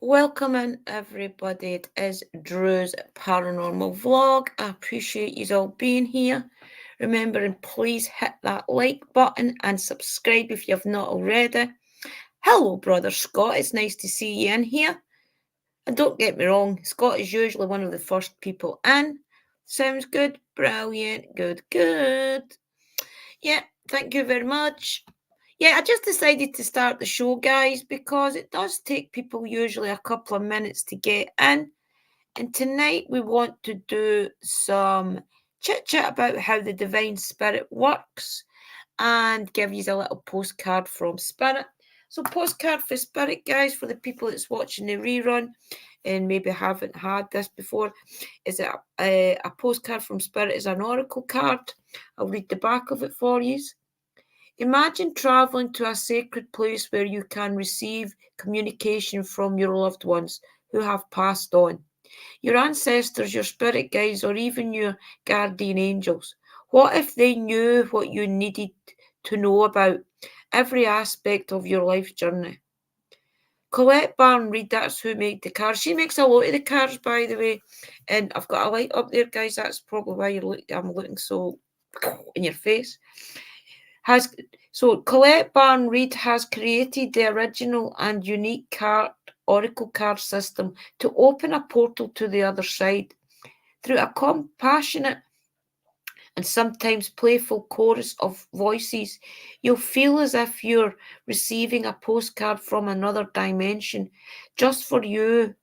Welcome in, everybody. It is Drew's paranormal vlog. I appreciate you all being here. Remembering, please hit that like button and subscribe if you've not already. Hello, brother Scott. It's nice to see you in here. And don't get me wrong, Scott is usually one of the first people in. Sounds good, brilliant, good. Yeah, thank you very much. Yeah, I just decided to start the show, guys, because it does take people usually a couple of minutes to get in. And tonight we want to do some chit chat about how the divine spirit works and give you a little postcard from spirit. So, postcard for spirit, guys, for the people that's watching the rerun and maybe haven't had this before, is a postcard from spirit is an oracle card. I'll read the back of it for you. Imagine traveling to a sacred place where you can receive communication from your loved ones who have passed on. Your ancestors, your spirit guides, or even your guardian angels. What if they knew what you needed to know about every aspect of your life journey? Colette Barn Reed, that's who made the cards. She makes a lot of the cards, by the way. And I've got a light up there, guys. That's probably why I'm looking so in your face. Colette Barn Reed has created the original and unique oracle card system to open a portal to the other side. Through a compassionate and sometimes playful chorus of voices, you'll feel as if you're receiving a postcard from another dimension just for you.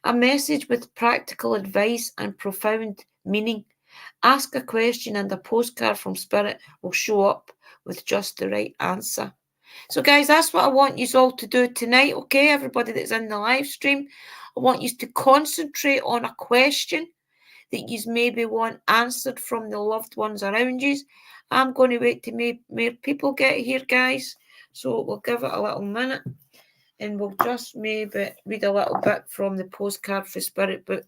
A message with practical advice and profound meaning. Ask a question and a postcard from Spirit will show up with just the right answer. So, guys, that's what I want you all to do tonight, okay? Everybody that's in the live stream, I want you to concentrate on a question that you maybe want answered from the loved ones around you. I'm going to wait to more people get here, guys. So, we'll give it a little minute and we'll just maybe read a little bit from the postcard for Spirit book.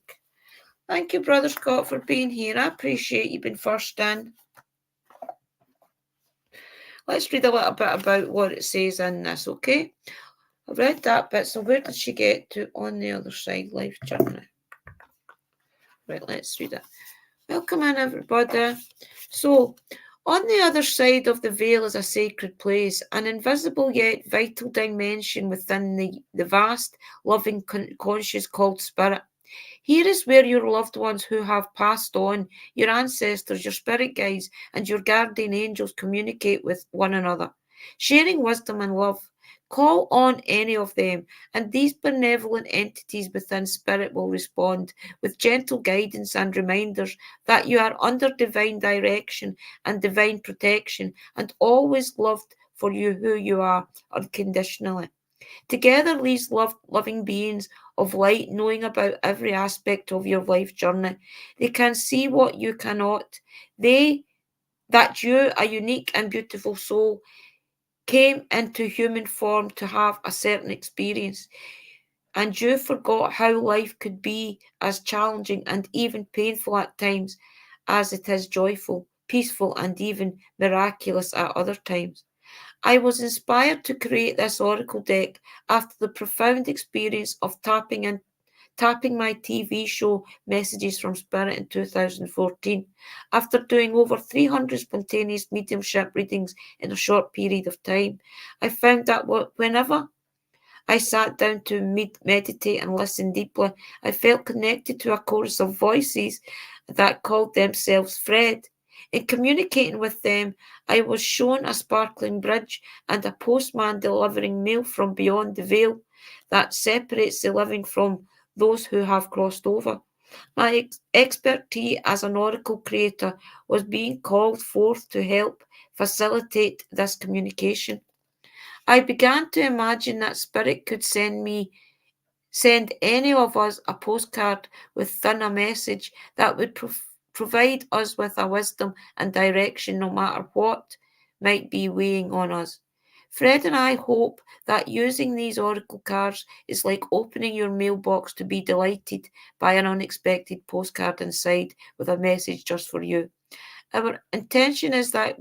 Thank you, Brother Scott, for being here. I appreciate you being first in. Let's read a little bit about what it says in this, okay? I've read that bit, so where did she get to on the other side? Life journey. Right, let's read it. Welcome in, everybody. So, on the other side of the veil is a sacred place, an invisible yet vital dimension within the vast, loving conscious called spirit. Here is where your loved ones who have passed on, your ancestors, your spirit guides, and your guardian angels communicate with one another, sharing wisdom and love. Call on any of them, and these benevolent entities within spirit will respond with gentle guidance and reminders that you are under divine direction and divine protection and always loved for you who you are unconditionally. Together, these loving beings of light, knowing about every aspect of your life journey, they can see what you cannot. They, that you, a unique and beautiful soul, came into human form to have a certain experience, and you forgot how life could be as challenging and even painful at times as it is joyful, peaceful, and even miraculous at other times. I was inspired to create this oracle deck after the profound experience of tapping my TV show Messages from Spirit in 2014. After doing over 300 spontaneous mediumship readings in a short period of time, I found that whenever I sat down to meditate and listen deeply, I felt connected to a chorus of voices that called themselves Fred. In communicating with them, I was shown a sparkling bridge and a postman delivering mail from beyond the veil that separates the living from those who have crossed over. My expertise as an oracle creator was being called forth to help facilitate this communication. I began to imagine that Spirit could send any of us a postcard within a message that would provide us with a wisdom and direction no matter what might be weighing on us. Fred and I hope that using these oracle cards is like opening your mailbox to be delighted by an unexpected postcard inside with a message just for you. Our intention is that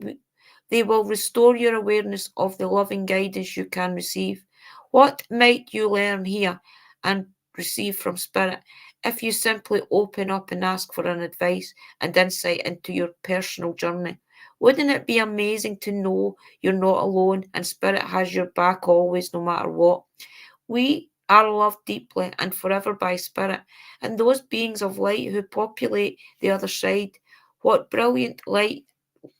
they will restore your awareness of the loving guidance you can receive. What might you learn here? and receive from Spirit if you simply open up and ask for an advice and insight into your personal journey. Wouldn't it be amazing to know you're not alone and Spirit has your back always, no matter what? We are loved deeply and forever by Spirit, and those beings of light who populate the other side. What brilliant light,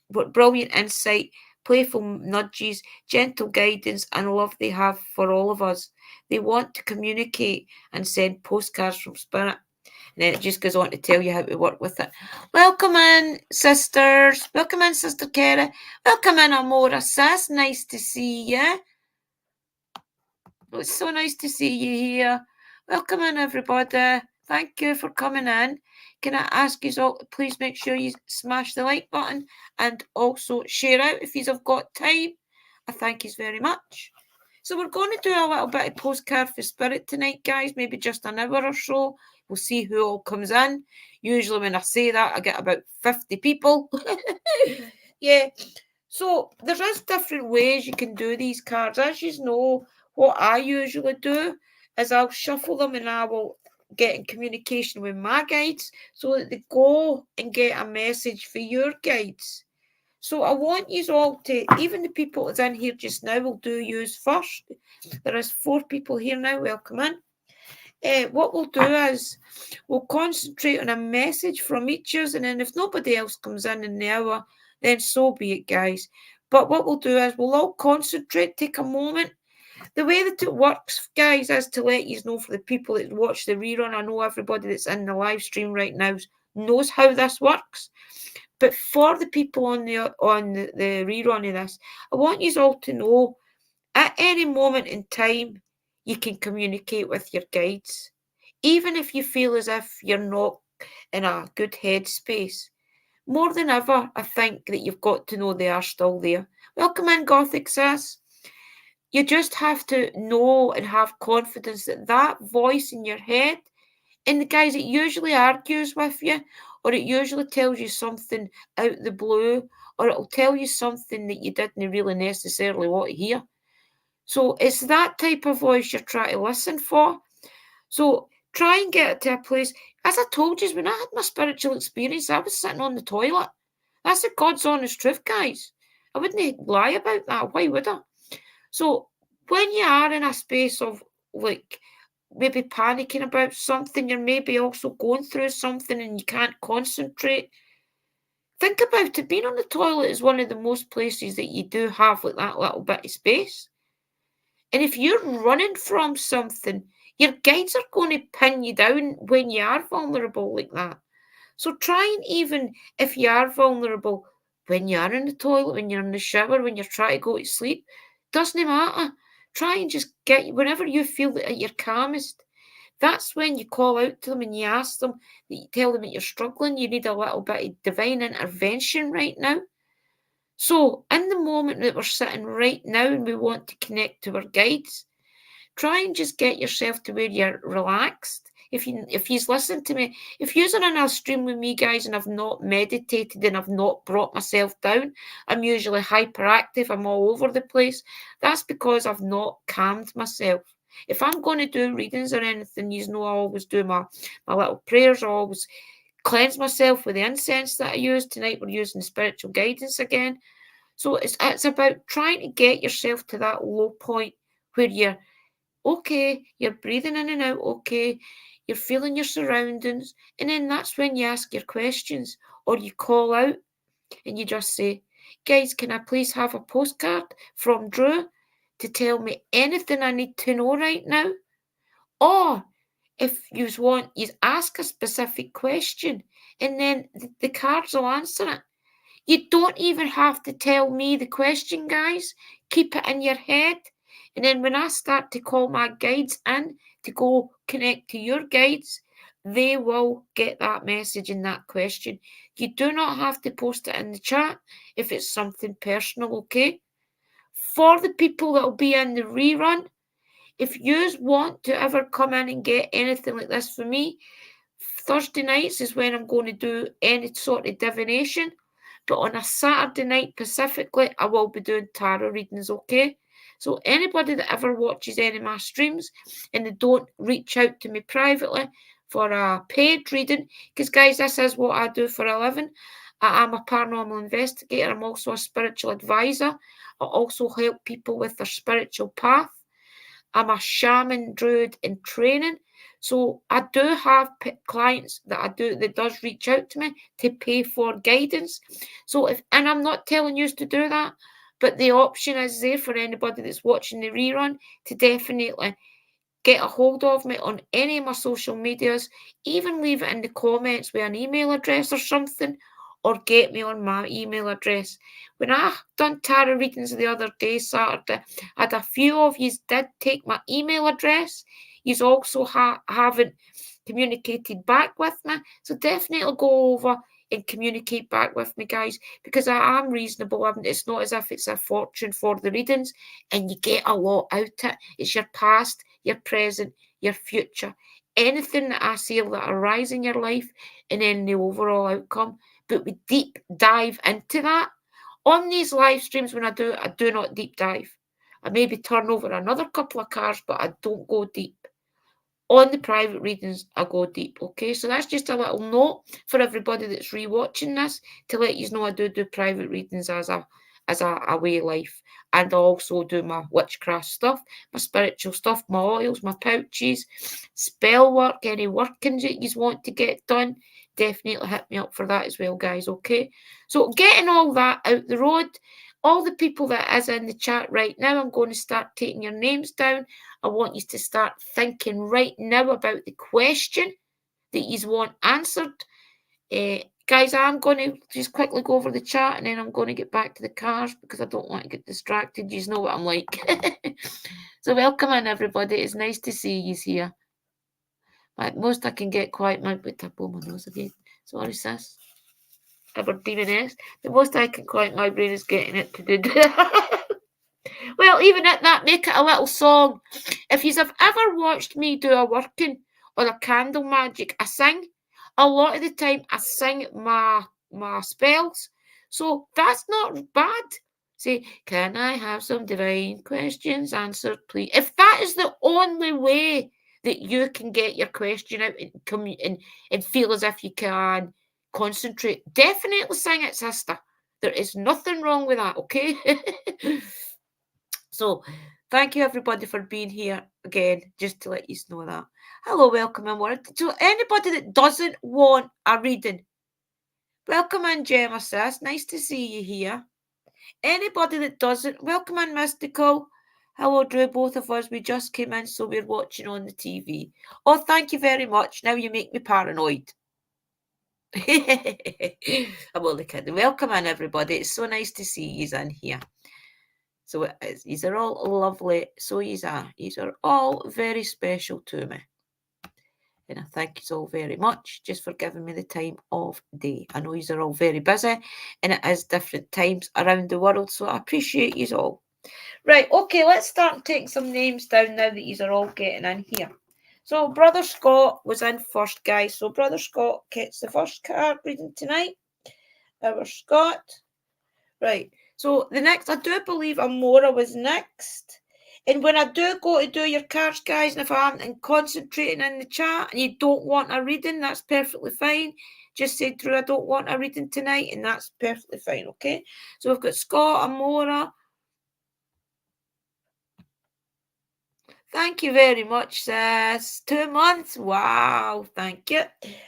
what brilliant insight, playful nudges, gentle guidance, and love they have for all of us. They want to communicate and send postcards from Spirit. And then it just goes on to tell you how to work with it. Welcome in, sisters. Welcome in, Sister Kara. Welcome in, Amora Sis. Nice to see you. It's so nice to see you here. Welcome in, everybody. Thank you for coming in. Can I ask you all to please make sure you smash the like button and also share out if you've got time? I thank you very much. So we're going to do a little bit of postcard for Spirit tonight, guys. Maybe just an hour or so. We'll see who all comes in. Usually when I say that, I get about 50 people. Yeah. So there is different ways you can do these cards. As you know, what I usually do is I'll shuffle them and I will get in communication with my guides so that they go and get a message for your guides. So I want you all to, even the people that's in here just now, will do yours first. There is 4 people here now. Welcome in. What we'll do is we'll concentrate on a message from each of us, and then if nobody else comes in the hour, then so be it, guys. But what we'll do is we'll all concentrate, take a moment. The way that it works, guys, is to let you know for the people that watch the rerun. I know everybody that's in the live stream right now knows how this works. But for the people on the rerun of this, I want you all to know at any moment in time you can communicate with your guides. Even if you feel as if you're not in a good headspace. More than ever, I think that you've got to know they are still there. Welcome in, Gothic Sis. You just have to know and have confidence that that voice in your head, and the guys, it usually argues with you, or it usually tells you something out the blue, or it'll tell you something that you didn't really necessarily want to hear. So it's that type of voice you're trying to listen for. So try and get it to a place. As I told you, when I had my spiritual experience, I was sitting on the toilet. That's the God's honest truth, guys. I wouldn't lie about that. Why would I? So when you are in a space of like maybe panicking about something, you're maybe also going through something and you can't concentrate, think about it. Being on the toilet is one of the most places that you do have like that little bit of space. And if you're running from something, your guides are going to pin you down when you are vulnerable like that. So try and, even if you are vulnerable, when you are in the toilet, when you're in the shower, when you're trying to go to sleep, doesn't matter. Try and just get, whenever you feel at your calmest, that's when you call out to them and you ask them, you tell them that you're struggling, you need a little bit of divine intervention right now. So in the moment that we're sitting right now and we want to connect to our guides, try and just get yourself to where you're relaxed. If you've listened to me, if you're on a stream with me, guys, and I've not meditated and I've not brought myself down, I'm usually hyperactive, I'm all over the place. That's because I've not calmed myself. If I'm going to do readings or anything, you know I always do my little prayers. I always cleanse myself with the incense that I use. Tonight we're using spiritual guidance again. So it's about trying to get yourself to that low point where you're okay, you're breathing in and out, okay, you're feeling your surroundings, and then that's when you ask your questions or you call out and you just say, guys, can I please have a postcard from Drew to tell me anything I need to know right now? Or if you want, you ask a specific question and then the cards will answer it. You don't even have to tell me the question, guys. Keep it in your head. And then when I start to call my guides in to go connect to your guides, they will get that message and that question. You do not have to post it in the chat if it's something personal, okay? For the people that will be in the rerun, if you want to ever come in and get anything like this for me, Thursday nights is when I'm going to do any sort of divination. But on a Saturday night specifically, I will be doing tarot readings, okay? So anybody that ever watches any of my streams and they don't reach out to me privately for a paid reading, because guys, this is what I do for a living. I am a paranormal investigator. I'm also a spiritual advisor. I also help people with their spiritual path. I'm a shaman druid in training. So I do have clients that does reach out to me to pay for guidance. So and I'm not telling you to do that, but the option is there for anybody that's watching the rerun to definitely get a hold of me on any of my social medias, even leave it in the comments with an email address or something, or get me on my email address. When I done tarot readings the other day, Saturday, I had a few of you did take my email address. You also haven't communicated back with me, so definitely go over and communicate back with me, guys, because I am reasonable. It's not as if it's a fortune for the readings, and you get a lot out of it. It's your past, your present, your future. Anything that I see that arise in your life, and then the overall outcome. But we deep dive into that. On these live streams, when I do not deep dive. I maybe turn over another couple of cards, but I don't go deep. On the private readings, I go deep, okay? So that's just a little note for everybody that's rewatching this to let you know I do private readings as a way of life. And I also do my witchcraft stuff, my spiritual stuff, my oils, my pouches, spell work, any workings that you want to get done. Definitely hit me up for that as well, guys, okay? So getting all that out the road, all the people that is in the chat right now, I'm going to start taking your names down. I want you to start thinking right now about the question that you want answered. Guys, I'm going to just quickly go over the chat and then I'm going to get back to the cars because I don't want to get distracted. You know what I'm like. So welcome in, everybody. It's nice to see you here. At most I can get quiet mouth with tap on my nose again. Sorry, sis. Aberdeen. The most I can quiet my brain is getting it to do that. Well, even at that, make it a little song. If you have ever watched me do a working or a candle magic, I sing. A lot of the time, I sing my spells. So that's not bad. Say, can I have some divine questions answered, please? If that is the only way that you can get your question out and feel as if you can concentrate, definitely sing it, sister. There is nothing wrong with that, okay? So, thank you everybody for being here again, just to let you know that. Hello, welcome in, world. So, anybody that doesn't want a reading, welcome in, Gemma says. Nice to see you here. Anybody that doesn't, welcome in, Mystical. Hello, Drew, both of us. We just came in, so we're watching on the TV. Oh, thank you very much. Now you make me paranoid. I'm only kidding. Welcome in, everybody. It's so nice to see you in here. So it is. These are all lovely. So these are all very special to me. And I thank you all very much just for giving me the time of day. I know you are all very busy and it is different times around the world. So I appreciate you all. Right, okay, let's start taking some names down now that you are all getting in here. So Brother Scott was in first, guys. So Brother Scott gets the first card reading tonight. Our Scott. Right. So the next, I do believe Amora was next. And when I do go to do your cards, guys, and if I'm concentrating in the chat and you don't want a reading, that's perfectly fine. Just say, Drew, I don't want a reading tonight, and that's perfectly fine, okay? So we've got Scott, Amora. Thank you very much, sis. 2 months. Wow, thank you.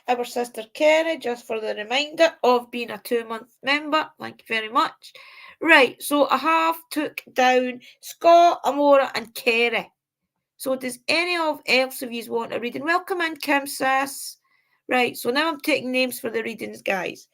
Our sister Kerry, just for the reminder of being a 2-month member. Thank you very much. Right, so I have took down Scott, Amora, and Kerry. So does any else of you want a reading? Welcome in, Kim, sis. Right, so now I'm taking names for the readings, guys.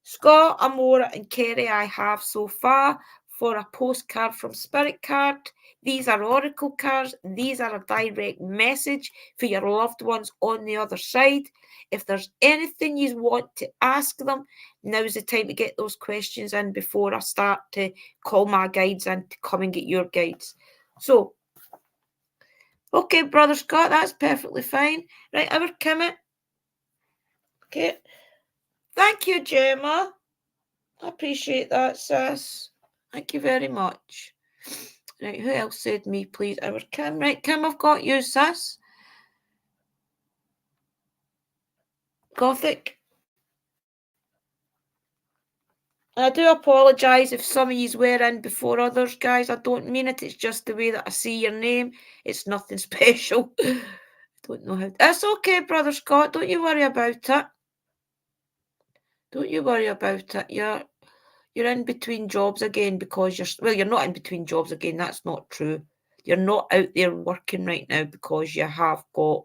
Scott, Amora, and Kerry I have so far for a postcard from Spirit Card. These are oracle cards. These are a direct message for your loved ones on the other side. If there's anything you want to ask them, now's the time to get those questions in before I start to call my guides in to come and get your guides. So, okay, Brother Scott, that's perfectly fine. Right, our Kimmit. Okay. Thank you, Gemma. I appreciate that, sis. Thank you very much. Right, who else said me, please? Our Kim. Right, Kim, I've got you, sis. Gothic. I do apologise if some of yous were in before others, guys. I don't mean it. It's just the way that I see your name. It's nothing special. I don't know how. It's okay, Brother Scott. Don't you worry about it. Don't you worry about it. You're in between jobs again because you're not in between jobs again. That's not true. You're not out there working right now because you have got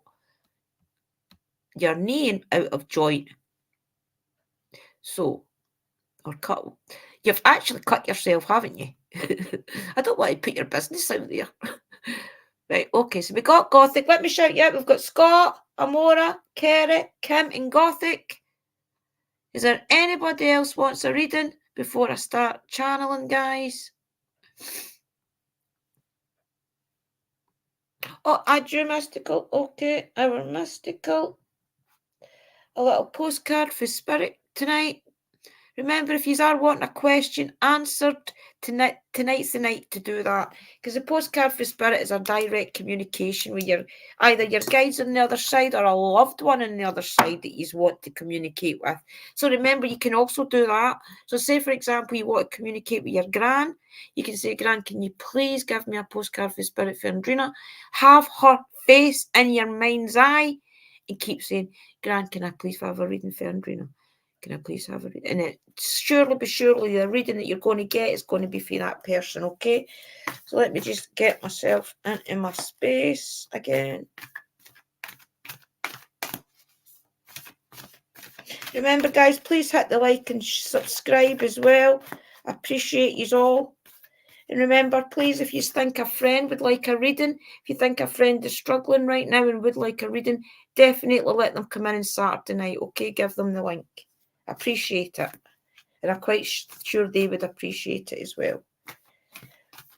your knee out of joint. So, or cut. You've actually cut yourself, haven't you? I don't want to put your business out there. Right, okay, so we got Gothic. Let me shout you out. We've got Scott, Amora, Kerry, Kim, and Gothic. Is there anybody else wants a reading before I start channeling, guys? Oh, I drew mystical. Okay, our mystical. A little postcard for spirit tonight. Remember, if you are wanting a question answered, tonight's the night to do that. Because the postcard for spirit is a direct communication with either your guides on the other side or a loved one on the other side that you want to communicate with. So remember, you can also do that. So say, for example, you want to communicate with your gran. You can say, Gran, can you please give me a postcard for spirit for Andrina? Have her face in your mind's eye and keep saying, Gran, can I please have a reading for Andrina? Can I please have a reading? And it surely the reading that you're going to get is going to be for that person, okay? So let me just get myself into my space again. Remember, guys, please hit the like and subscribe as well. I appreciate you all. And remember, please, if you think a friend would like a reading, if you think a friend is struggling right now and would like a reading, definitely let them come in on Saturday night, okay? Give them the link. Appreciate it, and I'm quite sure they would appreciate it as well.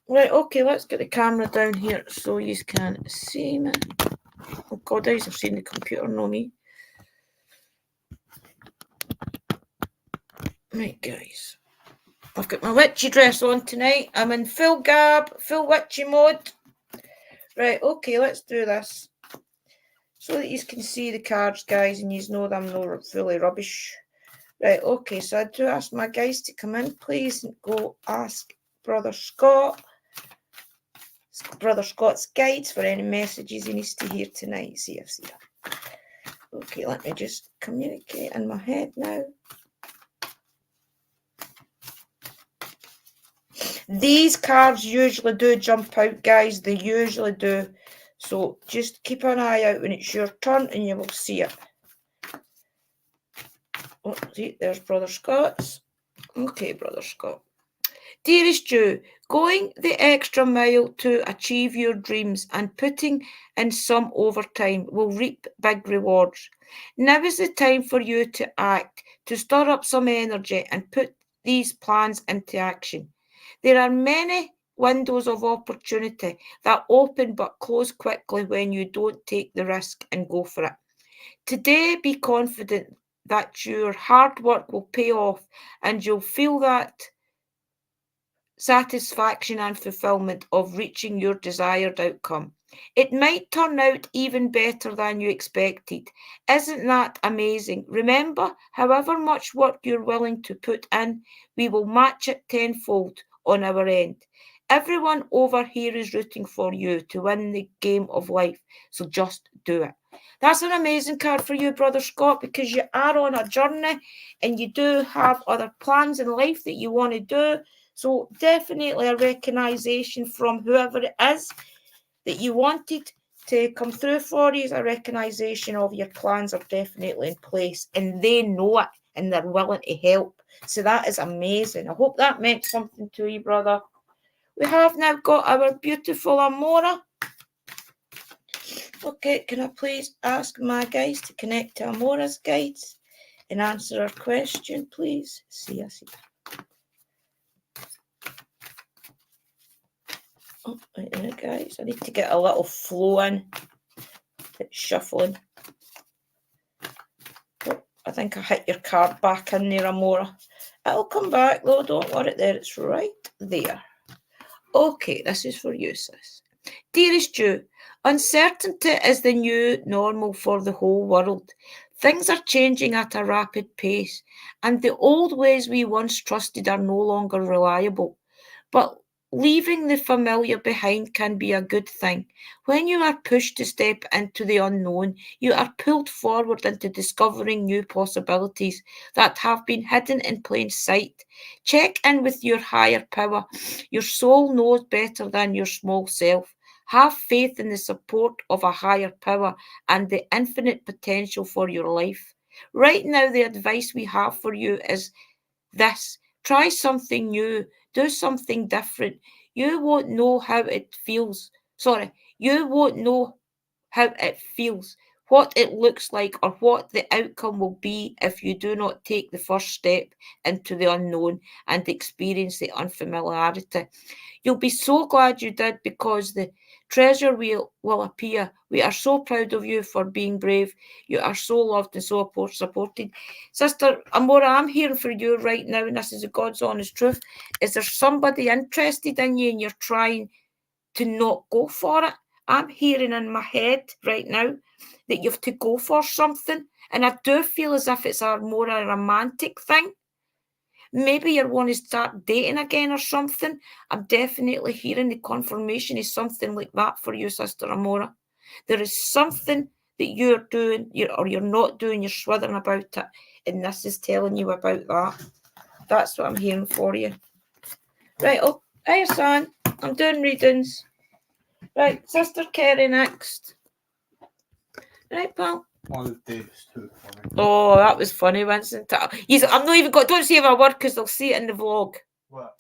Right, okay, let's get the camera down here so you can see me. Oh God, I've seen the computer, no me. Right, guys, I've got my witchy dress on tonight. I'm in full garb, full witchy mode. Right, okay, let's do this so that you can see the cards, guys, and you know that I'm not fully rubbish. Right, okay, so I do ask my guys to come in, please, and go ask Brother Scott. Brother Scott's guides for any messages he needs to hear tonight. See. Okay, let me just communicate in my head now. These cards usually do jump out, guys. They usually do. So just keep an eye out when it's your turn and you will see it. Oh, see, there's Brother Scott's. Okay, Brother Scott. Dearest Jew, going the extra mile to achieve your dreams and putting in some overtime will reap big rewards. Now is the time for you to act, to stir up some energy and put these plans into action. There are many windows of opportunity that open but close quickly when you don't take the risk and go for it. Today, be confident that your hard work will pay off and you'll feel that satisfaction and fulfillment of reaching your desired outcome. It might turn out even better than you expected. Isn't that amazing? Remember, however much work you're willing to put in, we will match it tenfold on our end. Everyone over here is rooting for you to win the game of life, so just do it. That's an amazing card for you, Brother Scott, because you are on a journey and you do have other plans in life that you want to do. So definitely a recognition from whoever it is that you wanted to come through for you. Is a recognition of your plans are definitely in place and they know it and they're willing to help. So that is amazing. I hope that meant something to you, brother. We have now got our beautiful Amora. Okay, can I please ask my guys to connect to Amora's guides and answer our question, please? See. Oh, wait a minute, guys. I need to get a little flow in. It's shuffling. Oh, I think I hit your card back in there, Amora. It'll come back, though. Don't worry. There, it's right there. Okay, this is for you, sis. Dearest Ju, uncertainty is the new normal for the whole world. Things are changing at a rapid pace, and the old ways we once trusted are no longer reliable. But leaving the familiar behind can be a good thing. When you are pushed to step into the unknown, you are pulled forward into discovering new possibilities that have been hidden in plain sight. Check in with your higher power. Your soul knows better than your small self. Have faith in the support of a higher power and the infinite potential for your life. Right now, the advice we have for you is this: try something new, do something different. You won't know how it feels. Sorry, you won't know how it feels, what it looks like, or what the outcome will be if you do not take the first step into the unknown and experience the unfamiliarity. You'll be so glad you did, because the treasure will appear. We are so proud of you for being brave. You are so loved and so supported. Sister Amora, I'm hearing for you right now, and this is the God's honest truth. Is there somebody interested in you and you're trying to not go for it? I'm hearing in my head right now that you have to go for something, and I do feel as if it's a more a romantic thing. Maybe you want to start dating again or something. I'm definitely hearing the confirmation is something like that for you, Sister Amora. There is something that you're doing, or you're not doing, you're swithering about it, and this is telling you about that. That's what I'm hearing for you. Right, oh, hi, son. I'm doing readings. Right, Sister Kerry next. Right, pal. Oh, that was funny, Vincent. I'm not even got. Don't say a word because they'll see it in the vlog. What?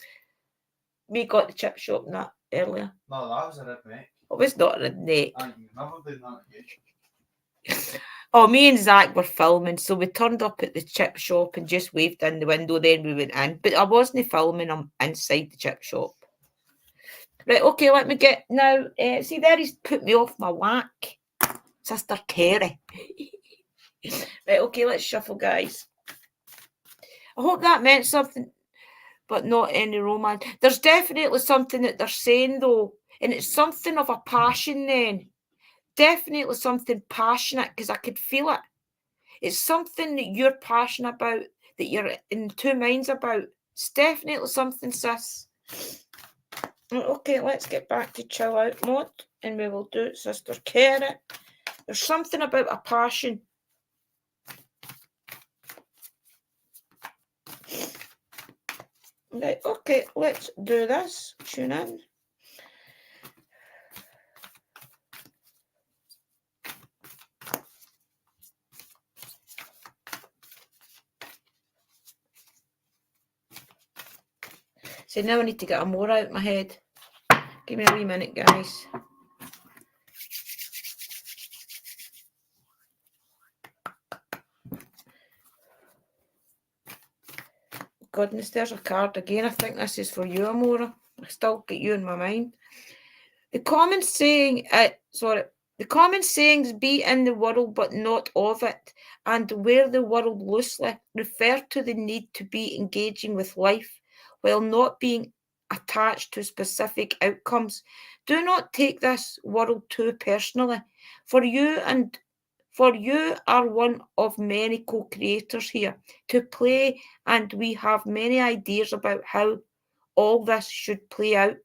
We got the chip shop and that earlier. No, that was a redneck. It was not a redneck. You never did that again. Oh, me and Zach were filming, so we turned up at the chip shop and just waved in the window. Then we went in, but I wasn't filming. I'm inside the chip shop. Right, okay. Let me get now. See there, he's put me off my whack, Sister Kerry. Right, okay. Let's shuffle, guys. I hope that meant something, but not any romance. There's definitely something that they're saying though, and it's something of a passion then. Definitely something passionate, because I could feel it. It's something that you're passionate about, that you're in two minds about. It's definitely something, sis. Okay, let's get back to chill out mode, and we will do it, Sister Kerry. There's something about a passion. Right, okay, let's do this. Tune in. So now I need to get a more out of my head. Give me a wee minute, guys. Goodness, there's a card again. I think this is for you, Amora. I still get you in my mind. The common saying, the common sayings, be in the world but not of it, and wear the world loosely, refer to the need to be engaging with life while not being attached to specific outcomes. Do not take this world too personally. For you are one of many co-creators here to play, and we have many ideas about how all this should play out.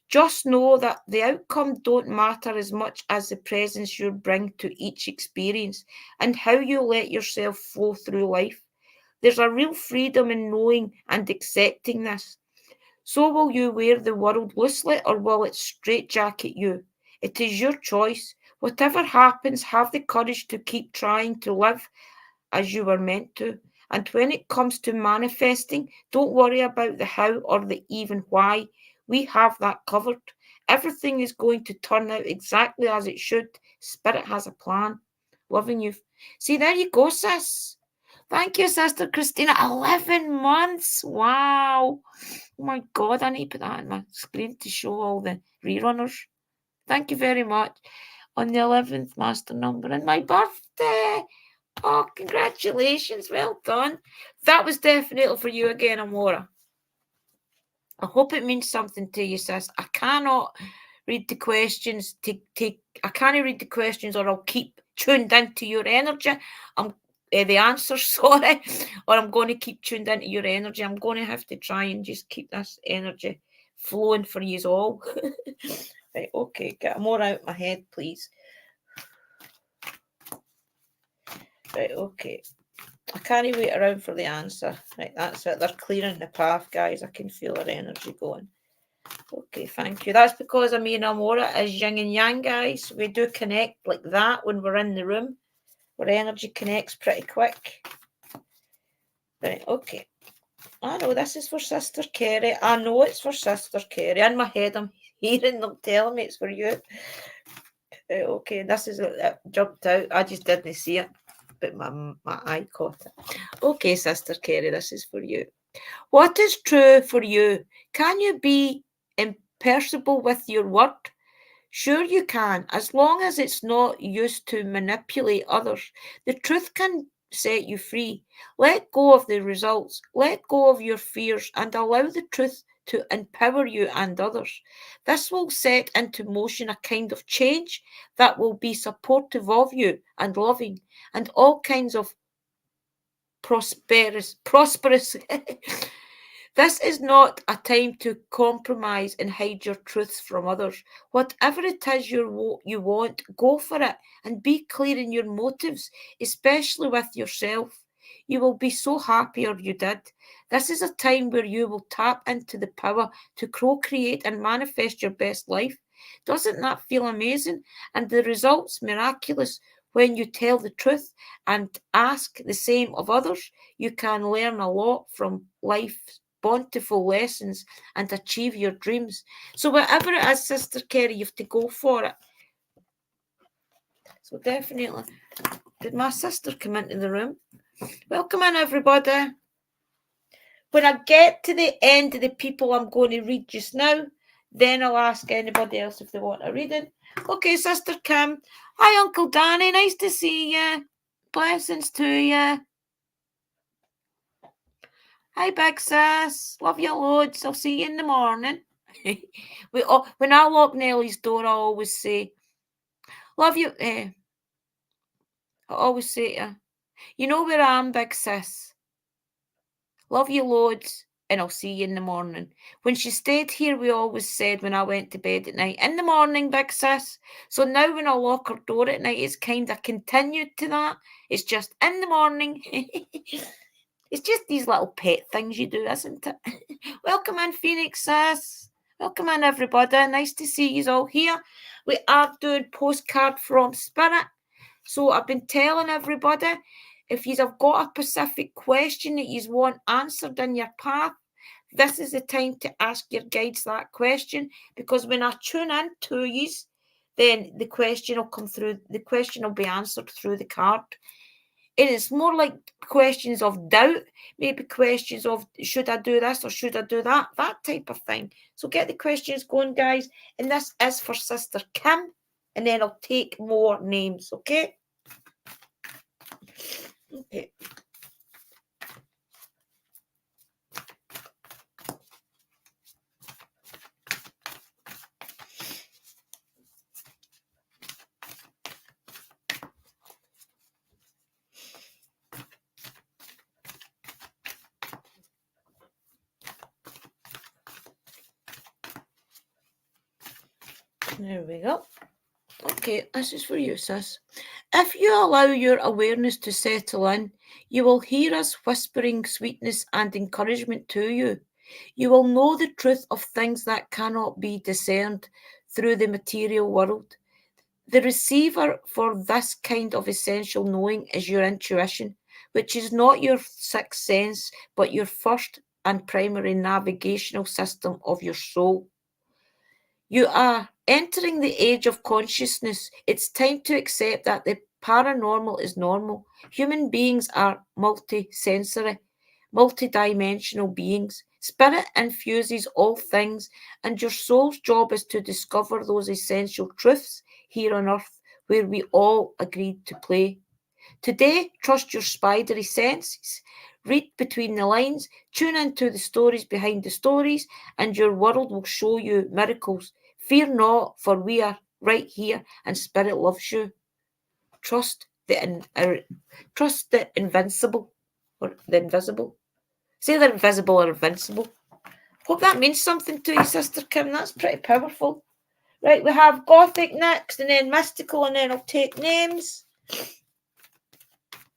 Just know that the outcome don't matter as much as the presence you bring to each experience and how you let yourself flow through life. There's a real freedom in knowing and accepting this. So will you wear the world loosely, or will it straitjacket you? It is your choice. Whatever happens, have the courage to keep trying to live as you were meant to. And when it comes to manifesting, don't worry about the how or the even why. We have that covered. Everything is going to turn out exactly as it should. Spirit has a plan. Loving you. See, there you go, sis. Thank you, Sister Christina. 11 months. Wow. Oh my God, I need to put that on my screen to show all the rerunners. Thank you very much. On the 11th master number and my birthday. Oh, congratulations. Well done. That was definitely for you again, Amora. I hope it means something to you, sis. I cannot read the questions I can't read the questions, or I'll keep tuned into your energy. I'm the answers, sorry, or I'm going to keep tuned into your energy. I'm going to have to try and just keep this energy flowing for you all. Right, okay, get more out of my head, please. Right, okay. I can't wait around for the answer. Right, that's it. They're clearing the path, guys. I can feel their energy going. Okay, thank you. That's because me and Amora is yin and yang, guys. We do connect like that when we're in the room, where energy connects pretty quick. Right, okay. I know this is for Sister Kerry. I know it's for Sister Kerry. In my head, I'm hearing them telling me it's for you. Right, okay, this is it jumped out. I just didn't see it, but my eye caught it. Okay, Sister Kerry, this is for you. What is true for you? Can you be imperishable with your word? Sure you can, as long as it's not used to manipulate others. The truth can set you free. Let go of the results, let go of your fears, and allow the truth to empower you and others. This will set into motion a kind of change that will be supportive of you and loving, and all kinds of prosperous. This is not a time to compromise and hide your truths from others. Whatever it is you want, go for it and be clear in your motives, especially with yourself. You will be so happier you did. This is a time where you will tap into the power to co-create and manifest your best life. Doesn't that feel amazing? And the results miraculous when you tell the truth and ask the same of others. You can learn a lot from life's bountiful lessons and achieve your dreams. So whatever it is, Sister Kerry, you have to go for it. So definitely. Did my sister come into the room? Welcome in, everybody. When I get to the end of the people I'm going to read just now, then I'll ask anybody else if they want a reading. Okay, Sister Kim. Hi, Uncle Danny. Nice to see you. Blessings to you. Hi, big sis. Love you loads. I'll see you in the morning. When I lock Nellie's door, I always say, love you. I always say to her, you know where I am, big sis. Love you loads, and I'll see you in the morning. When she stayed here, we always said when I went to bed at night, in the morning, big sis. So now when I lock her door at night, it's kind of continued to that. It's just in the morning. It's just these little pet things you do, isn't it? Welcome in, Phoenix sis. Welcome in, everybody. Nice to see you all here. We are doing Postcard from Spirit. So I've been telling everybody, if you have got a specific question that you want answered in your path, this is the time to ask your guides that question, because when I tune in to you, then the question will come through, the question will be answered through the card. And it's more like questions of doubt, maybe questions of should I do this or should I do that, that type of thing. So get the questions going, guys. And this is for Sister Kim, and then I'll take more names, okay? Okay. There we go. Okay, this is for you, sis. If you allow your awareness to settle in, you will hear us whispering sweetness and encouragement to you. You will know the truth of things that cannot be discerned through the material world. The receiver for this kind of essential knowing is your intuition, which is not your sixth sense, but your first and primary navigational system of your soul. You are entering the age of consciousness. It's time to accept that the paranormal is normal. Human beings are multi-sensory, multi-dimensional beings. Spirit infuses all things, and your soul's job is to discover those essential truths here on earth where we all agreed to play. Today, trust your spidery senses. Read between the lines, tune into the stories behind the stories, and your world will show you miracles. Fear not, for we are right here, and Spirit loves you. Trust the invincible, or the invisible. Say they're invisible or invincible. Hope that means something to you, Sister Kim. That's pretty powerful. Right, we have Gothic next, and then Mystical, and then I'll take names.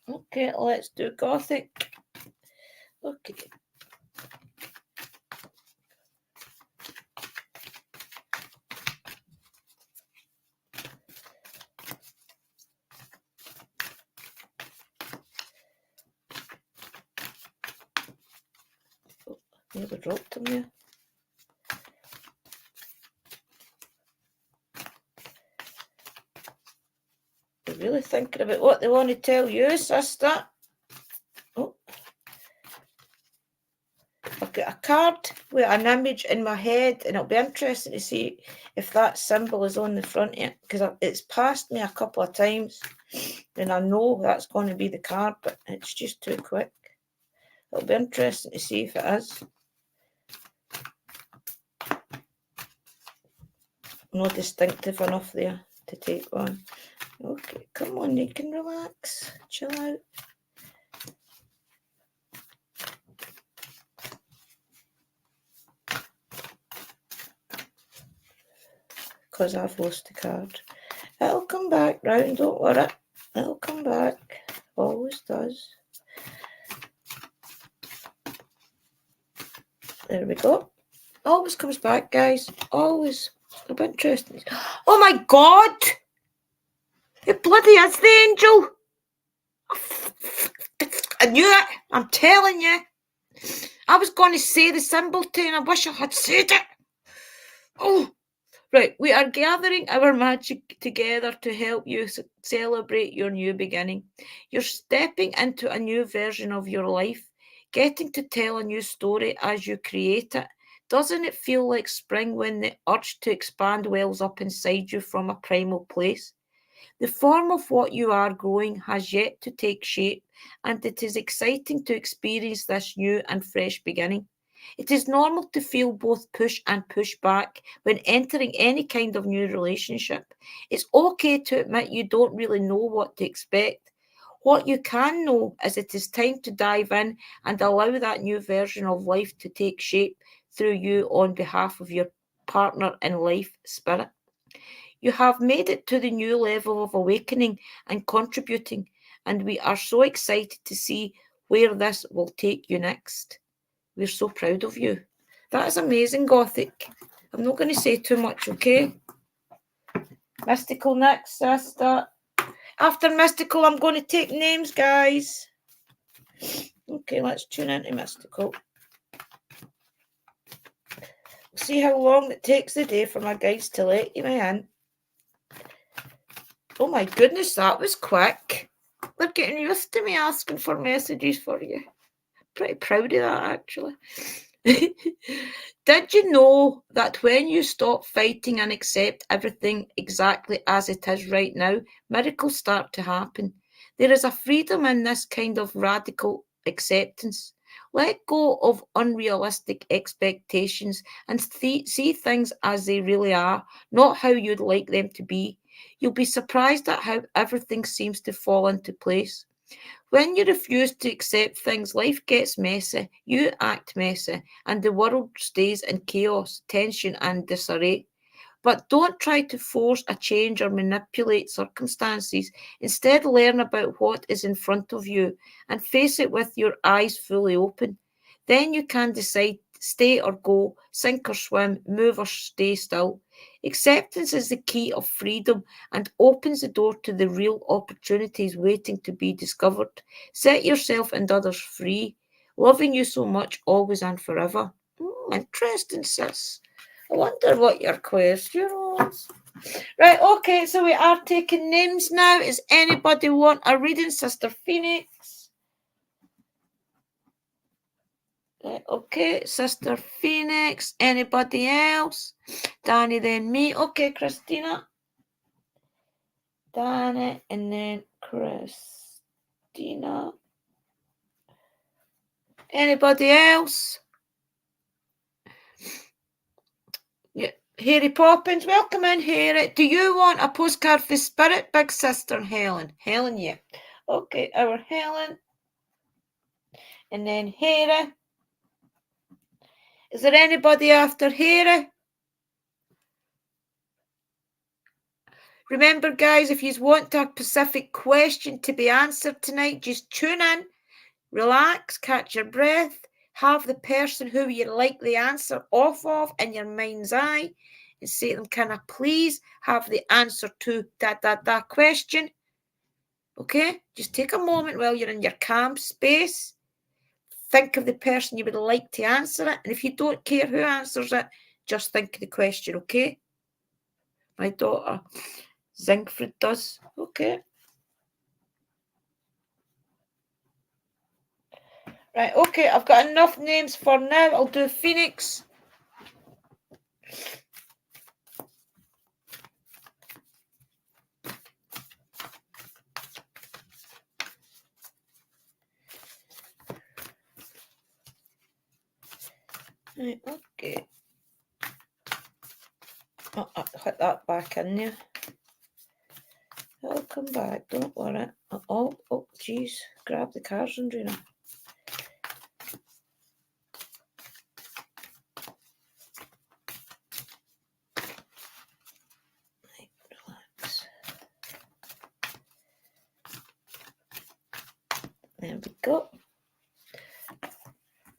Okay, let's do Gothic. Okay. Oh, nearly dropped them there. They're really thinking about what they want to tell you, sister. Oh. I've got a card with an image in my head, and it'll be interesting to see if that symbol is on the front of it, because it's passed me a couple of times, and I know that's going to be the card, but it's just too quick. It'll be interesting to see if it is. Not distinctive enough there to take on. Okay, come on, you can relax, chill out. Because I've lost the card. It'll come back round, don't worry. It'll come back. Always does. There we go. Always comes back, guys. Always. It'll be interesting. Oh my God! It bloody is the angel! I knew it! I'm telling you. I was going to say the symbol to you, and I wish I had said it. Oh! Right, we are gathering our magic together to help you celebrate your new beginning. You're stepping into a new version of your life, getting to tell a new story as you create it. Doesn't it feel like spring when the urge to expand wells up inside you from a primal place? The form of what you are growing has yet to take shape, and it is exciting to experience this new and fresh beginning. It is normal to feel both push and push back when entering any kind of new relationship. It's okay to admit you don't really know what to expect. What you can know is it is time to dive in and allow that new version of life to take shape through you on behalf of your partner in life, Spirit. You have made it to the new level of awakening and contributing, and we are so excited to see where this will take you next. We're so proud of you. That is amazing, Gothic. I'm not going to say too much, okay? Mystical next, sister. After Mystical, I'm going to take names, guys. Okay, let's tune into Mystical. See how long it takes the day for my guides to let you in. Oh my goodness, that was quick. They're getting used to me asking for messages for you. Pretty proud of that, actually. Did you know that when you stop fighting and accept everything exactly as it is right now, miracles start to happen? There is a freedom in this kind of radical acceptance. Let go of unrealistic expectations and see things as they really are, not how you'd like them to be. You'll be surprised at how everything seems to fall into place. When you refuse to accept things, life gets messy, you act messy, and the world stays in chaos, tension, and disarray. But don't try to force a change or manipulate circumstances. Instead, learn about what is in front of you and face it with your eyes fully open. Then you can decide stay or go, sink or swim, move or stay still. Acceptance is the key of freedom and opens the door to the real opportunities waiting to be discovered. Set yourself and others free, loving you so much, always and forever. Interesting, sis. I wonder what your question was. Right, okay, so we are taking names now. Does anybody want a reading, Sister Phoenix? Right, okay, Sister Phoenix. Anybody else? Danny, then me. Okay, Christina. Danny, and then Chris. Dina. Anybody else? Yeah. Harry Poppins, welcome in, Harry. Do you want a postcard for Spirit, Big Sister, Helen? Helen, yeah. Okay, our Helen. And then Harry. Is there anybody after Harry? Remember, guys, if you want a specific question to be answered tonight, just tune in, relax, catch your breath, have the person who you like the answer off of in your mind's eye, and say to them, can I please have the answer to that question? Okay? Just take a moment while you're in your calm space. Think of the person you would like to answer it. And if you don't care who answers it, just think of the question, okay? My daughter Zingfrid does. Okay. Right, okay, I've got enough names for now. I'll do Phoenix. Right, okay. Oh, I'll put that back in there. I'll come back, don't worry. Oh, jeez. Grab the cards, Andrina. Right, relax. There we go.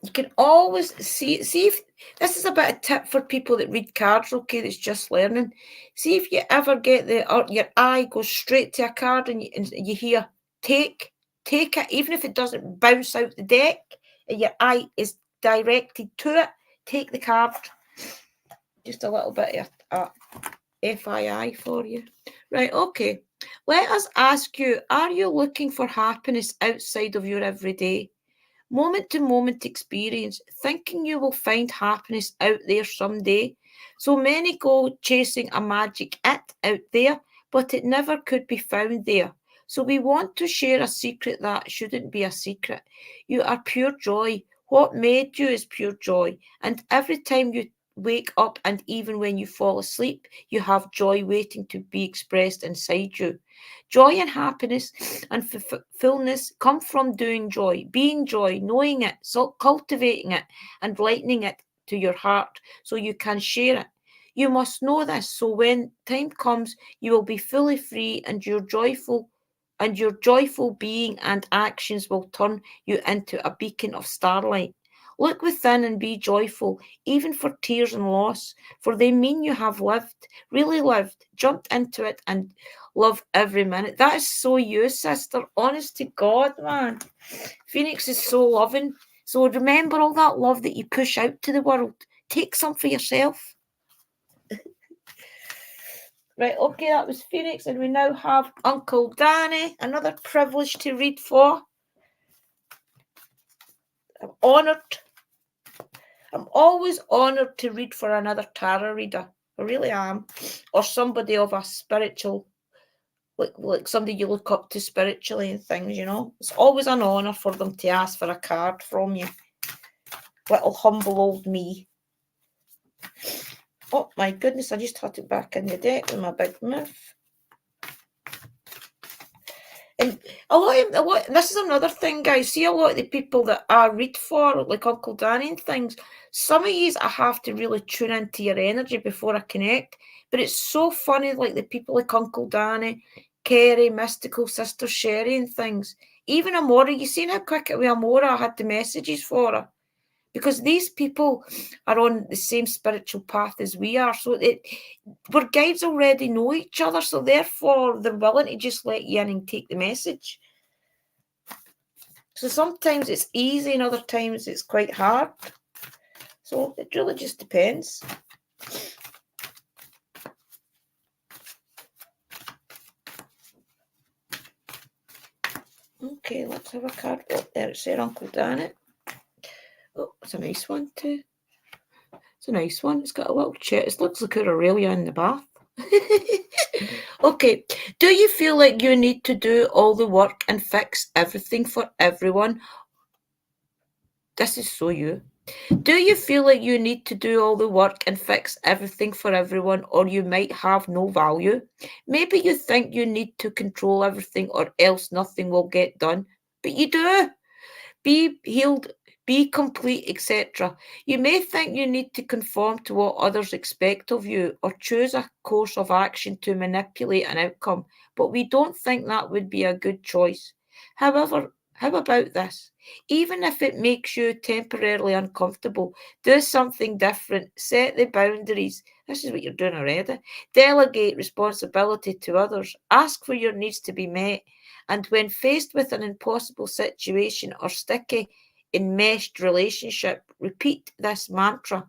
You can always see if this is a bit of tip for people that read cards, okay, that's just learning. See if you ever get your eye goes straight to a card and you hear take it, even if it doesn't bounce out the deck and your eye is directed to it, take the card. Just a little bit of FYI for you. Right, okay. Let us ask you, are you looking for happiness outside of your everyday? Moment-to-moment experience, thinking you will find happiness out there someday. So many go chasing a magic it out there, but it never could be found there. So we want to share a secret that shouldn't be a secret. You are pure joy. What made you is pure joy. And every time you wake up and even when you fall asleep, you have joy waiting to be expressed inside you. Joy and happiness and fullness come from doing joy, being joy, knowing it, so cultivating it and lightening it to your heart so you can share it. You must know this so when time comes, you will be fully free and your joyful being and actions will turn you into a beacon of starlight. Look within and be joyful, even for tears and loss, for they mean you have lived, really lived, jumped into it and love every minute. That is so you, sister. Honest to God, man. Phoenix is so loving. So remember all that love that you push out to the world. Take some for yourself. Right, okay, that was Phoenix. And we now have Uncle Danny. Another privilege to read for. I'm honoured. I'm always honoured to read for another tarot reader. I really am. Or somebody of a spiritual, like somebody you look up to spiritually and things, you know. It's always an honour for them to ask for a card from you. Little humble old me. Oh my goodness, I just had it back in the deck with my big mouth. And this is another thing, guys. See a lot of the people that I read for, like Uncle Danny and things, some of these I have to really tune into your energy before I connect. But it's so funny, like the people like Uncle Danny, Kerry, Mystical, Sister Sherry and things. Even Amora, you seen how quick with Amora I had the messages for her? Because these people are on the same spiritual path as we are. So our guides already know each other. So therefore, they're willing to just let you in and take the message. So sometimes it's easy and other times it's quite hard. So it really just depends. Okay, let's have a card. Oh, there it said Uncle Danny. Oh, it's a nice one too. It's a nice one. It's got a little chit. It looks like Aurelia in the bath. Okay. Do you feel like you need to do all the work and fix everything for everyone? This is so you. Do you feel like you need to do all the work and fix everything for everyone, or you might have no value? Maybe you think you need to control everything, or else nothing will get done. But you do. Be healed, be complete, etc. You may think you need to conform to what others expect of you or choose a course of action to manipulate an outcome, but we don't think that would be a good choice. However, how about this? Even if it makes you temporarily uncomfortable, do something different, set the boundaries. This is what you're doing already. Delegate responsibility to others, ask for your needs to be met, and when faced with an impossible situation or sticky, enmeshed relationship, repeat this mantra.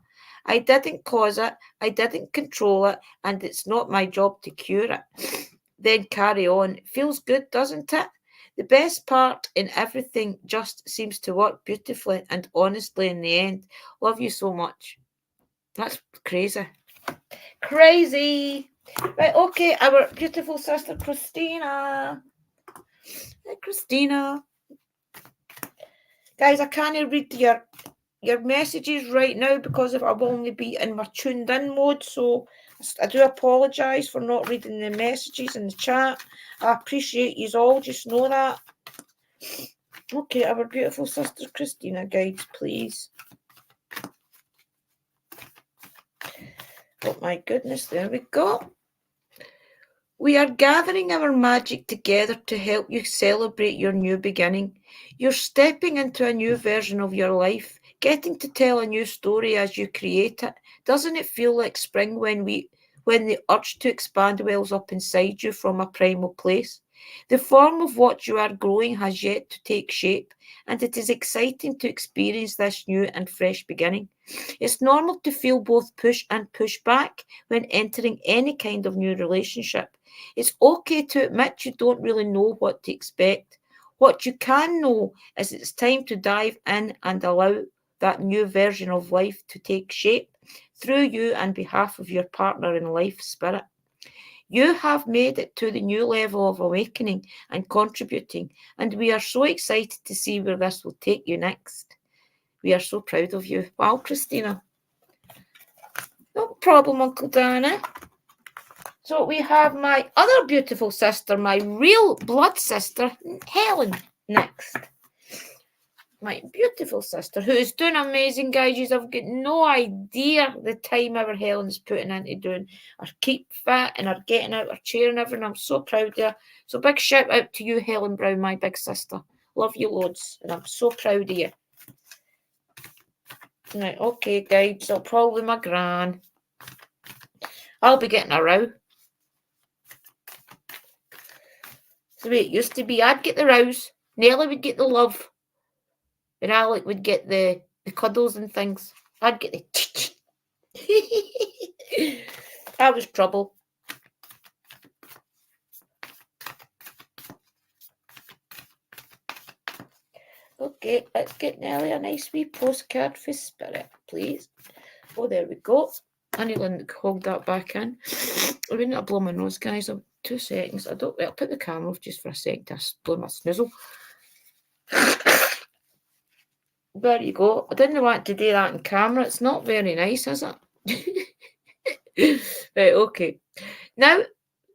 I didn't cause it, I didn't control it, and it's not my job to cure it. Then carry on. Feels good, doesn't it? The best part in everything just seems to work beautifully and honestly in the end. Love you so much. That's crazy. Crazy. Right, okay, our beautiful sister Christina. Hey, Christina. Guys, I can't read your messages right now because of I'll only be in my tuned in mode. So I do apologise for not reading the messages in the chat. I appreciate you all. Just know that. Okay, our beautiful sister Christina, guides, please. Oh my goodness, there we go. We are gathering our magic together to help you celebrate your new beginning. You're stepping into a new version of your life, getting to tell a new story as you create it. Doesn't it feel like spring when the urge to expand wells up inside you from a primal place? The form of what you are growing has yet to take shape, and it is exciting to experience this new and fresh beginning. It's normal to feel both push and push back when entering any kind of new relationship. It's okay to admit you don't really know what to expect. What you can know is it's time to dive in and allow that new version of life to take shape through you and behalf of your partner in life spirit. You have made it to the new level of awakening and contributing, and we are so excited to see where this will take you next. We are so proud of you. Wow, Christina. No problem, Uncle Danny. So we have my other beautiful sister, my real blood sister, Helen, next. My beautiful sister, who is doing amazing, guys. I've got no idea the time our Helen's putting into doing her keep fit and her getting out her chair and everything. I'm so proud of her. So big shout out to you, Helen Brown, my big sister. Love you loads, and I'm so proud of you. Right, okay, guys. So probably my gran. I'll be getting a row. The way it used to be, I'd get the rows, Nelly would get the love, and Alec would get the cuddles and things. I'd get the that was trouble. Okay, let's get Nelly a nice wee postcard for Spirit, please. Oh, there we go. I need to hold that back in. I wouldn't blow my nose, guys. 2 seconds. I'll put the camera off just for a second to blow my snizzle. There you go. I didn't want to do that on camera. It's not very nice, is it? Right, okay. Now,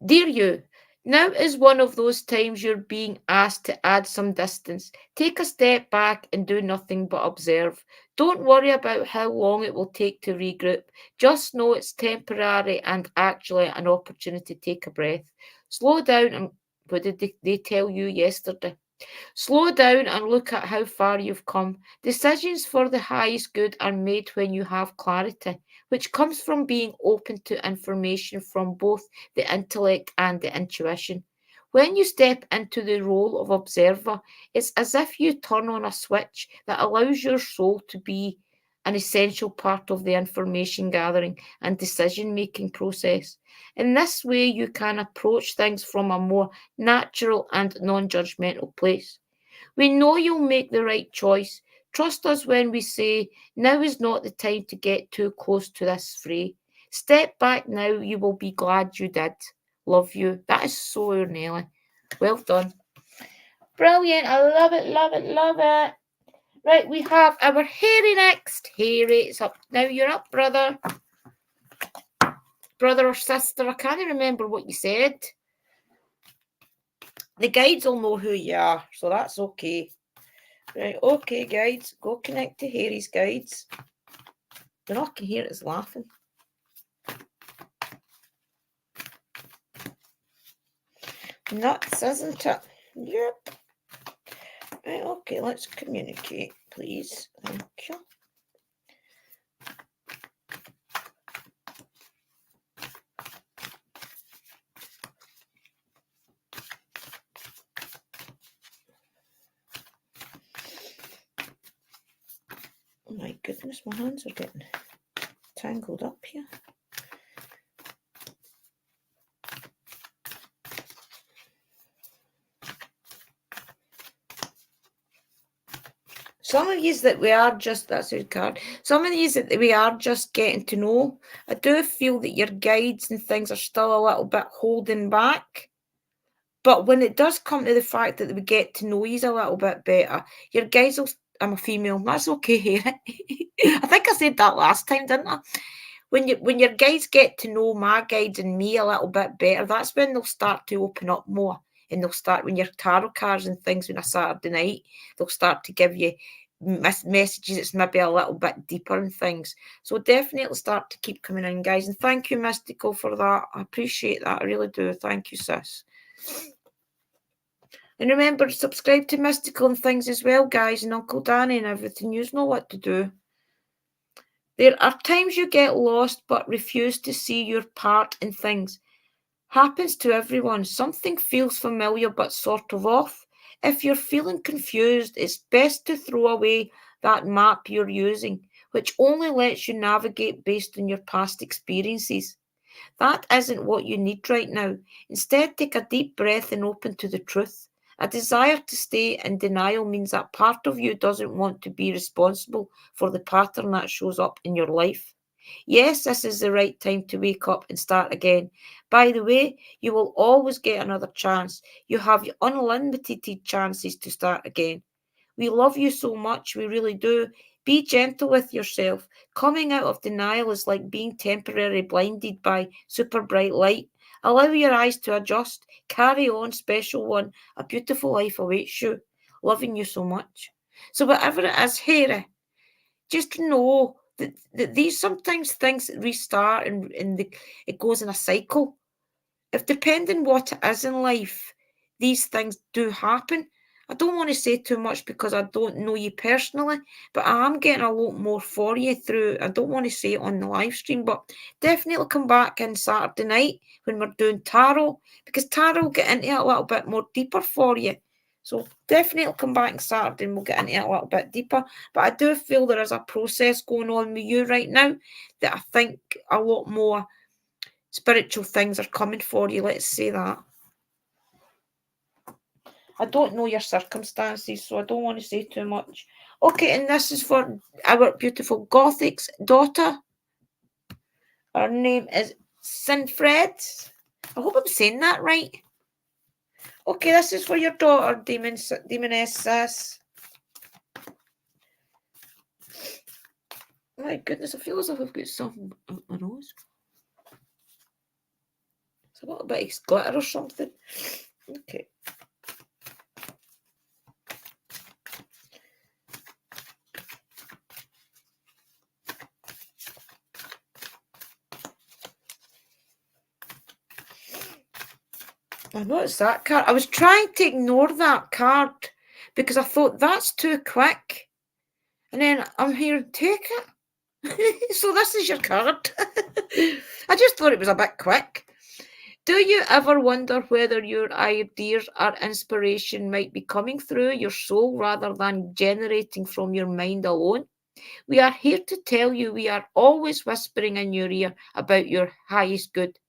dear you, now is one of those times you're being asked to add some distance. Take a step back and do nothing but observe. Don't worry about how long it will take to regroup. Just know it's temporary and actually an opportunity to take a breath. Slow down and what did they tell you yesterday? Slow down and look at how far you've come. Decisions for the highest good are made when you have clarity, which comes from being open to information from both the intellect and the intuition. When you step into the role of observer, it's as if you turn on a switch that allows your soul to be an essential part of the information gathering and decision making process. In this way, you can approach things from a more natural and non judgmental place. We know you'll make the right choice. Trust us when we say now is not the time to get too close to this fray. Step back now. You will be glad you did. Love you. That is so Nelly. Well done. Brilliant. I love it, love it, love it. Right, we have our Harry next. Harry, it's up. Now you're up, brother. Brother or sister, I can't remember what you said. The guides will know who you are, so that's okay. Right, okay, guides. Go connect to Harry's guides. Then all I can hear is laughing. Nuts, isn't it? Yep. Right, okay, let's communicate, please. Thank you. Oh my goodness, my hands are getting tangled up here. Some of these that we are just, that's your card. Some of these that we are just getting to know. I do feel that your guides and things are still a little bit holding back. But when it does come to the fact that we get to know you a little bit better, your guides will, I'm a female, that's okay. I think I said that last time, didn't I? When your guides get to know my guides and me a little bit better, that's when they'll start to open up more. And they'll start, when your tarot cards and things on a Saturday night, they'll start to give you messages that's maybe a little bit deeper and things. So definitely start to keep coming in, guys. And thank you, Mystical, for that. I appreciate that. I really do. Thank you, sis. And remember, subscribe to Mystical and things as well, guys, and Uncle Danny and everything. You know what to do. There are times you get lost but refuse to see your part in things. Happens to everyone. Something feels familiar but sort of off. If you're feeling confused, it's best to throw away that map you're using, which only lets you navigate based on your past experiences. That isn't what you need right now. Instead, take a deep breath and open to the truth. A desire to stay in denial means that part of you doesn't want to be responsible for the pattern that shows up in your life. Yes, this is the right time to wake up and start again. By the way, you will always get another chance. You have unlimited chances to start again. We love you so much, we really do. Be gentle with yourself. Coming out of denial is like being temporarily blinded by super bright light. Allow your eyes to adjust. Carry on, special one. A beautiful life awaits you. Loving you so much. So whatever it is, Harry, just know that these sometimes things restart and it goes in a cycle. If depending what it is in life, these things do happen. I don't want to say too much because I don't know you personally, but I am getting a lot more for you through. I don't want to say it on the live stream, but definitely come back in Saturday night when we're doing tarot, because tarot will get into it a little bit more deeper for you. So definitely come back on Saturday and we'll get into it a little bit deeper. But I do feel there is a process going on with you right now that I think a lot more spiritual things are coming for you. Let's say that. I don't know your circumstances, so I don't want to say too much. Okay, and this is for our beautiful Gothic's daughter. Her name is Sinfred. I hope I'm saying that right. Okay, this is for your daughter, Demoness Sis. My goodness, I feel as if I've got something up my nose. It's a little bit of glitter or something. Okay. I noticed that card. I was trying to ignore that card because I thought that's too quick. And then I'm here, take it. So this is your card. I just thought it was a bit quick. Do you ever wonder whether your ideas or inspiration might be coming through your soul rather than generating from your mind alone? We are here to tell you we are always whispering in your ear about your highest good.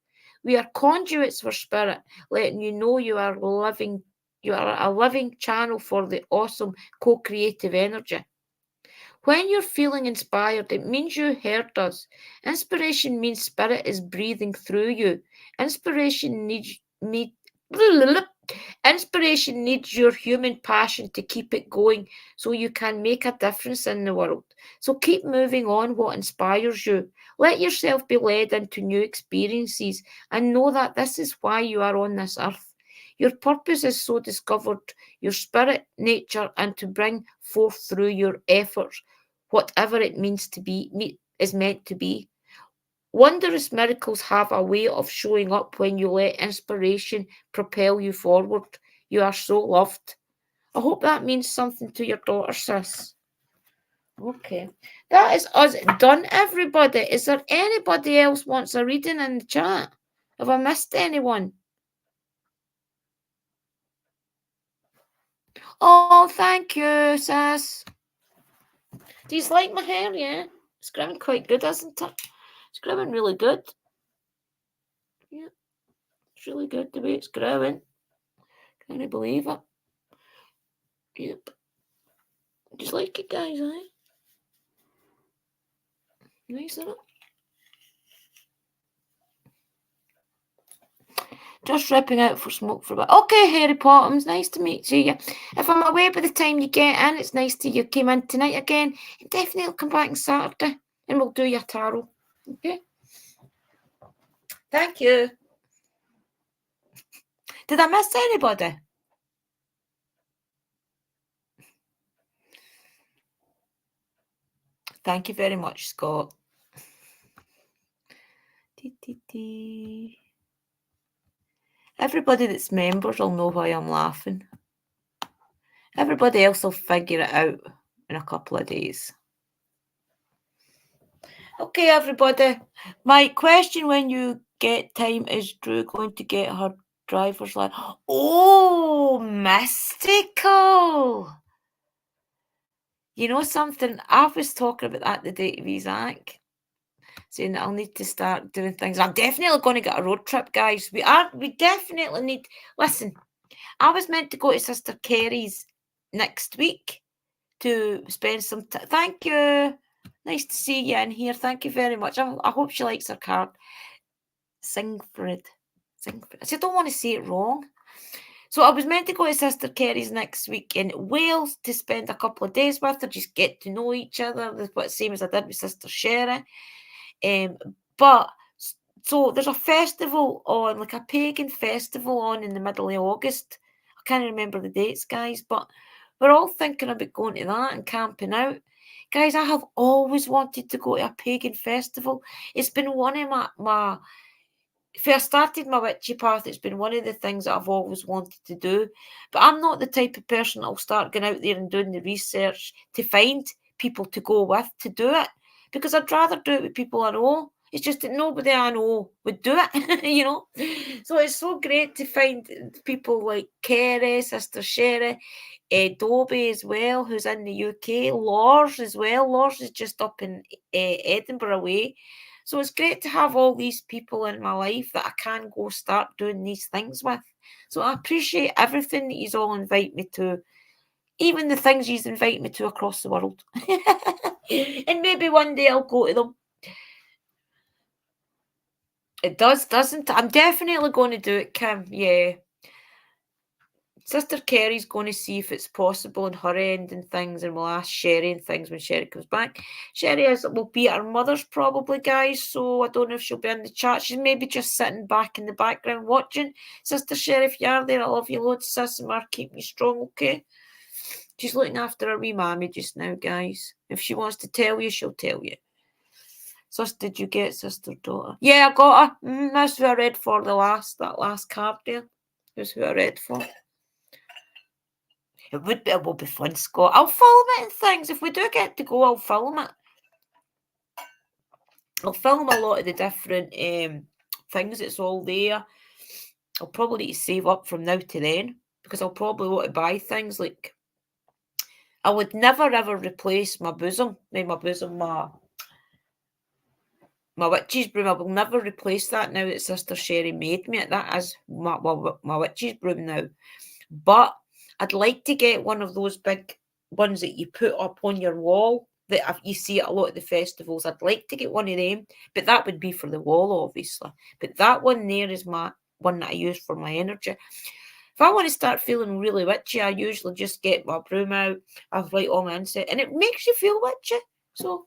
We are conduits for spirit, letting you know you are a living channel for the awesome co-creative energy. When you're feeling inspired, it means you heard us. Inspiration means spirit is breathing through you. Inspiration needs me. Inspiration needs your human passion to keep it going so you can make a difference in the world. So keep moving on what inspires you. Let yourself be led into new experiences and know that this is why you are on this earth. Your purpose is so discovered, your spirit, nature, and to bring forth through your efforts whatever it means to be is meant to be. Wondrous miracles have a way of showing up when you let inspiration propel you forward. You are so loved. I hope that means something to your daughter, sis. Okay. That is us done, everybody. Is there anybody else wants a reading in the chat? Have I missed anyone? Oh, thank you, sis. Do you like my hair? Yeah. It's growing quite good, isn't it? It's growing really good. Yeah. It's really good the way it's growing. Can I believe it? Yep. Just like it, guys, eh? Nice, isn't it? Just ripping out for smoke for a bit. Okay, Harry Potters, nice to meet you. If I'm away by the time you get in, it's nice to you came in tonight again. And definitely come back on Saturday and we'll do your tarot. Okay? Thank you. Did I miss anybody? Thank you very much, Scott. Everybody that's members will know why I'm laughing. Everybody else will figure it out in a couple of days. Okay, everybody. My question when you get time, is Drew going to get her driver's license? Oh, mystical. You know something? I was talking about that the day of Isaac, saying that I'll need to start doing things. I'm definitely going to get a road trip, guys. We definitely need. Listen, I was meant to go to Sister Carrie's next week to spend some time. Thank you. Nice to see you in here. Thank you very much. I hope she likes her card. Singford. I said, I don't want to say it wrong. So I was meant to go to Sister Carrie's next week in Wales to spend a couple of days with her, just get to know each other, the same as I did with Sister Sherry. But so there's a festival on, like a pagan festival on in the middle of August. I can't remember the dates, guys, but we're all thinking about going to that and camping out. Guys, I have always wanted to go to a pagan festival. It's been one of my if I started my witchy path, it's been one of the things that I've always wanted to do. But I'm not the type of person that'll start going out there and doing the research to find people to go with to do it. Because I'd rather do it with people I know. It's just that nobody I know would do it, you know. So it's so great to find people like Kerry, Sister Sherry, Dobie as well, who's in the UK, Lors as well. Lors is just up in Edinburgh way. So it's great to have all these people in my life that I can go start doing these things with. So I appreciate everything that you all invite me to, even the things you invite me to across the world. And maybe one day I'll go to them. It does, doesn't it? I'm definitely going to do it, Kim. Yeah. Sister Kerry's going to see if it's possible on her end and things, and we'll ask Sherry and things when Sherry comes back. Sherry will be at her mother's probably, guys, so I don't know if she'll be in the chat. She's maybe just sitting back in the background watching. Sister Sherry, if you are there, I love you loads, sis, and we're keeping you strong, okay? She's looking after her wee mammy just now, guys. If she wants to tell you, she'll tell you. Sis, did you get Sister Daughter? Yeah, I got her. That's who I read for that last card there. That's who I read for. It will be fun, Scott. I'll film it and things. If we do get to go, I'll film it. I'll film a lot of the different things that's all there. I'll probably need to save up from now to then because I'll probably want to buy things like I would never ever replace my bosom. My witch's broom. I will never replace that now that Sister Sherry made me it. That is my witch's broom now. But I'd like to get one of those big ones that you put up on your wall that you see at a lot of the festivals. I'd like to get one of them, but that would be for the wall, obviously. But that one there is my one that I use for my energy. If I want to start feeling really witchy, I usually just get my broom out, I light all my incense, and it makes you feel witchy. So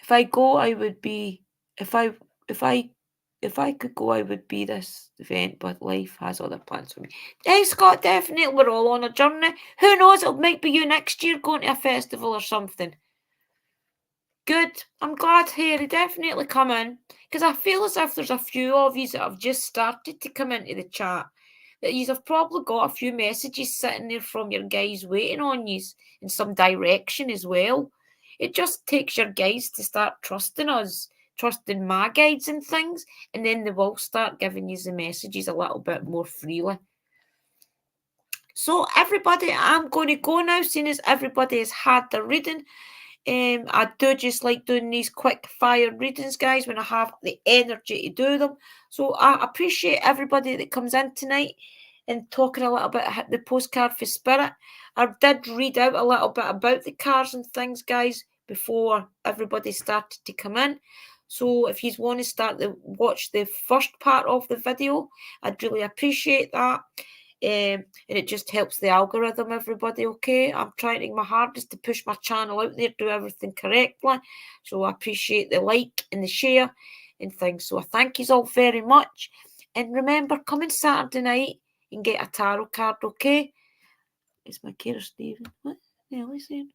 if I go, I would be if I could go, I would be this event, but life has other plans for me. Hey Scott, definitely we're all on a journey. Who knows, it might be you next year going to a festival or something. Good. I'm glad, Harry. Definitely come in. Because I feel as if there's a few of you that have just started to come into the chat. That you have probably got a few messages sitting there from your guys waiting on you in some direction as well. It just takes your guys to start trusting us, trusting my guides and things, and then they will start giving you the messages a little bit more freely. So everybody, I'm going to go now, seeing as everybody has had their reading. I do just like doing these quick fire readings, guys, when I have the energy to do them. So I appreciate everybody that comes in tonight and talking a little bit about the postcard for spirit. I did read out a little bit about the cards and things, guys, before everybody started to come in. So if you want to watch the first part of the video, I'd really appreciate that. And it just helps the algorithm, everybody, okay? I'm trying my hardest to push my channel out there, do everything correctly. So I appreciate the like and the share and things. So I thank you all very much. And remember, come on Saturday night and get a tarot card, okay? It's my carer, Stephen. What? Nelly saying?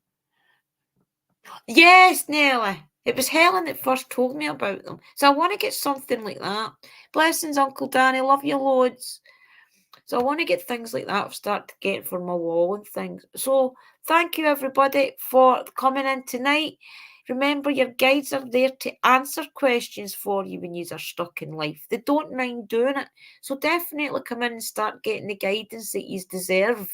Yes, Nelly. It was Helen that first told me about them. So I want to get something like that. Blessings, Uncle Danny. Love you loads. So I want to get things like that start to get for my wall and things. So thank you everybody for coming in tonight. Remember, your guides are there to answer questions for you when you are stuck in life. They don't mind doing it. So definitely come in and start getting the guidance that you deserve.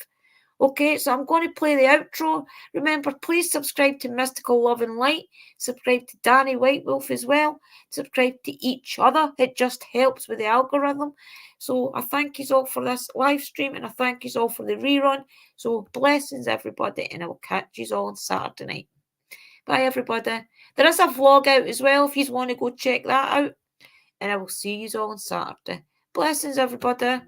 Okay, so I'm going to play the outro. Remember, please subscribe to Mystical Love and Light. Subscribe to Danny White Wolf as well. Subscribe to each other. It just helps with the algorithm. So I thank you all for this live stream, and I thank you all for the rerun. So blessings, everybody, and I will catch you all on Saturday night. Bye, everybody. There is a vlog out as well if you want to go check that out. And I will see you all on Saturday. Blessings, everybody.